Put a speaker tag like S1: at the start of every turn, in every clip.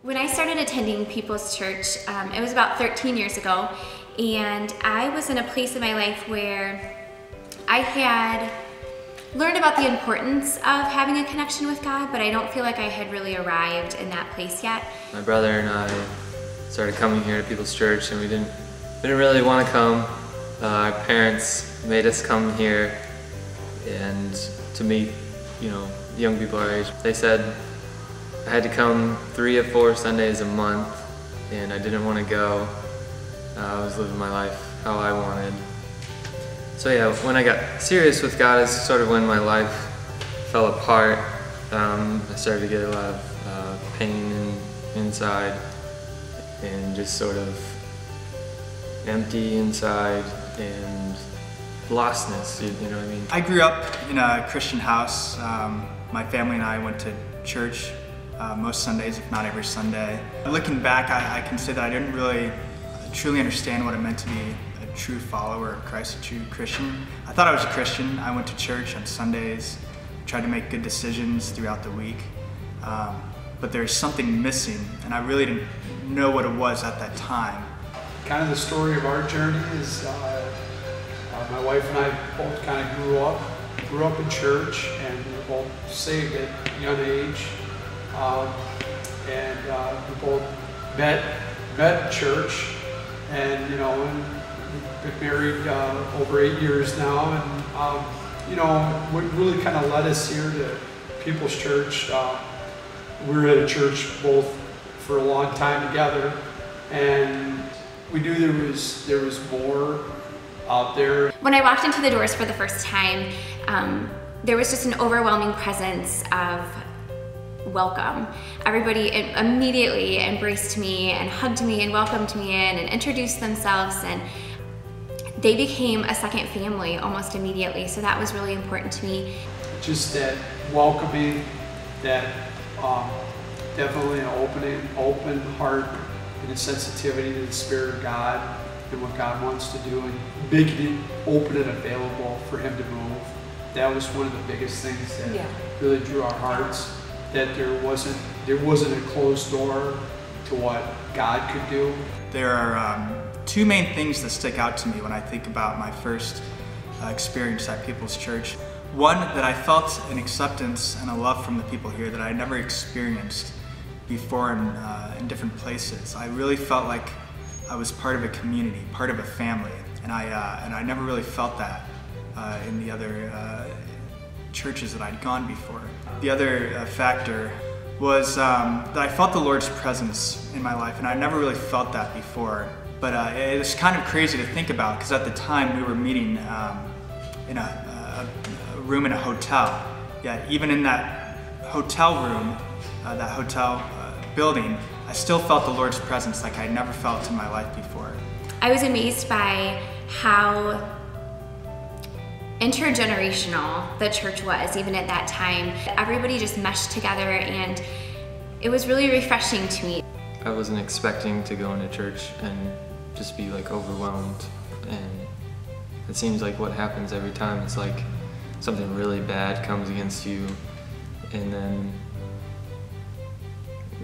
S1: When I started attending People's Church, it was about 13 years ago, and I was in a place in my life where I had learned about the importance of having a connection with God, but I don't feel like I had really arrived in that place yet.
S2: My brother and I started coming here to People's Church, and we didn't really want to come. Our parents made us come here and to meet, young people our age. They said I had to come 3 or 4 Sundays a month, and I didn't want to go. I was living my life how I wanted. So yeah, when I got serious with God is sort of when my life fell apart. I started to get a lot of pain inside and just sort of empty inside and lostness, you know what I mean?
S3: I grew up in a Christian house. My family and I went to church most Sundays, if not every Sunday. Looking back, I can say that I didn't really truly understand what it meant to be a true follower of Christ, a true Christian. I thought I was a Christian. I went to church on Sundays, tried to make good decisions throughout the week, but there's something missing, and I really didn't know what it was at that time.
S4: Kind of the story of our journey is my wife and I both kind of grew up in church, and we were both saved at a young age. We both met in church, and we've been married over 8 years now, and what really kind of led us here to People's Church, we were at a church both for a long time together, and we knew there was more out there.
S1: When I walked into the doors for the first time, there was just an overwhelming presence of welcome. Everybody immediately embraced me and hugged me and welcomed me in and introduced themselves, and they became a second family almost immediately, so that was really important to me.
S4: Just that welcoming, that definitely an open heart and a sensitivity to the Spirit of God and what God wants to do, and making it open and available for Him to move. That was one of the biggest things that really drew our hearts, that there wasn't a closed door to what God could do.
S3: There are 2 main things that stick out to me when I think about my first experience at People's Church. One, that I felt an acceptance and a love from the people here that I had never experienced before in different places. I really felt like I was part of a community, part of a family, and I never really felt that in the other churches that I'd gone before. The other factor was that I felt the Lord's presence in my life, and I never really felt that before. But it's kind of crazy to think about, because at the time we were meeting in a room in a hotel. Yeah, even in that hotel room, that hotel building, I still felt the Lord's presence like I'd never felt in my life before.
S1: I was amazed by how intergenerational the church was, even at that time. Everybody just meshed together, and it was really refreshing to me.
S2: I wasn't expecting to go into church and just be like overwhelmed, and it seems like what happens every time is like something really bad comes against you, and then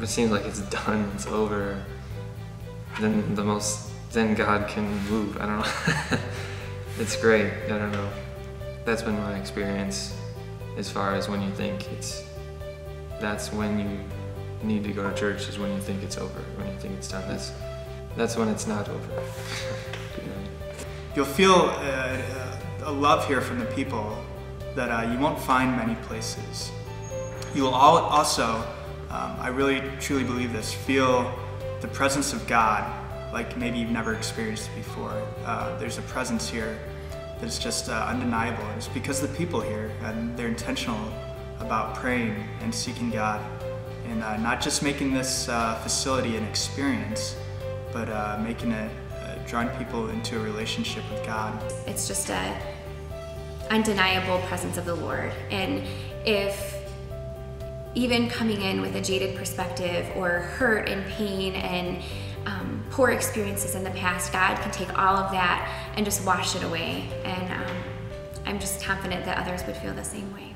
S2: it seems like it's done, it's over. Then God can move. I don't know. It's great. I don't know. That's been my experience as far as when you think that's when you need to go to church, is when you think it's over, when you think it's done. That's when it's not over.
S3: You'll feel a love here from the people that you won't find many places. You will also, I really truly believe this, feel the presence of God like maybe you've never experienced it before. There's a presence here that's just undeniable. It's because the people here, and they're intentional about praying and seeking God, and not just making this facility an experience, but making it, drawing people into a relationship with God.
S1: It's just a undeniable presence of the Lord, and if even coming in with a jaded perspective or hurt and pain and poor experiences in the past, God can take all of that and just wash it away, and I'm just confident that others would feel the same way.